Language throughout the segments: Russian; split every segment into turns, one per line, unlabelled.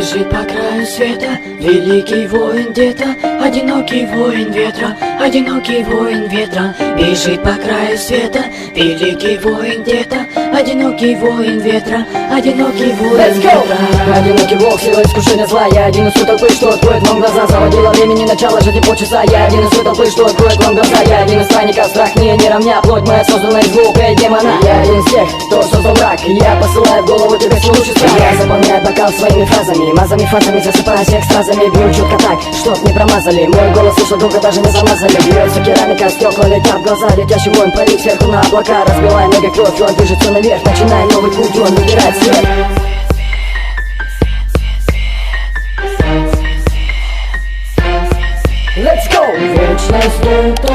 Бежит по краю света великий воин где-то, одинокий воин ветра, одинокий воин ветра. Бежит по краю света великий воин где-то, одинокий воин ветра, одинокий воин ветра.
Одинокий волк, сила искушения зла. Я один из той толпы, что откроет вам глаза. Заводила времени, начало жизни полчаса. Я один из той толпы, что откроет вам глаза. Я один из странников, страх мне не равня. Плоть моя создана из звука демона. Я один из тех, кто создал мрак. Я посылаю в голову тебе свой лучший страх. Я заполняю бокал своими фразами, мазами, фазами, засыпаясь экстазами. Бью четко так, чтоб не промазали. Мой голос слышал долго, даже не замазали. Бьется керамика, стекла летят в глаза. Летящий воин парит сверху на облака. Разбивая ноги кровь, он движется наверх. Начиная новый путь, он выбирает свет. Let's go!
Вечность где-то,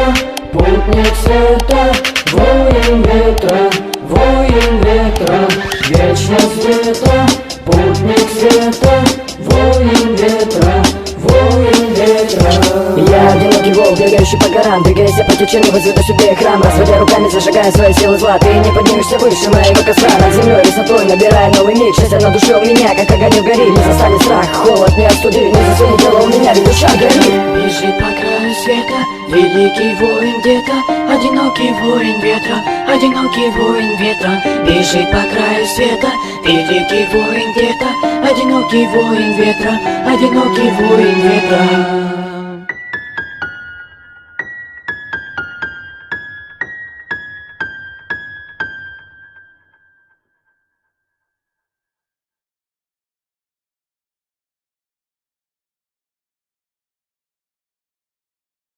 путник света, воин ветра, воин ветра. Вечность где-то, путник света, воин ветра, воин ветра.
Я одинокий волк, бегающий по горам. Двигаясь по течению, возведу себе храм. Разводя руками, зажигая свои силы зла. Ты не поднимешься выше моего костра. Над землей высотой, набирая новый миг. Счастье на душе у меня, как огонь в гори. Не застанет страх, холод не остудит. Не засунет тело у меня, ведь душа горит.
Бежит по краю света великий воин где-то, одинокий воин ветра, одинокий воин ветра. Бежит по краю света великий воин где-то, одинокий воин ветра, одинокий воин ветра.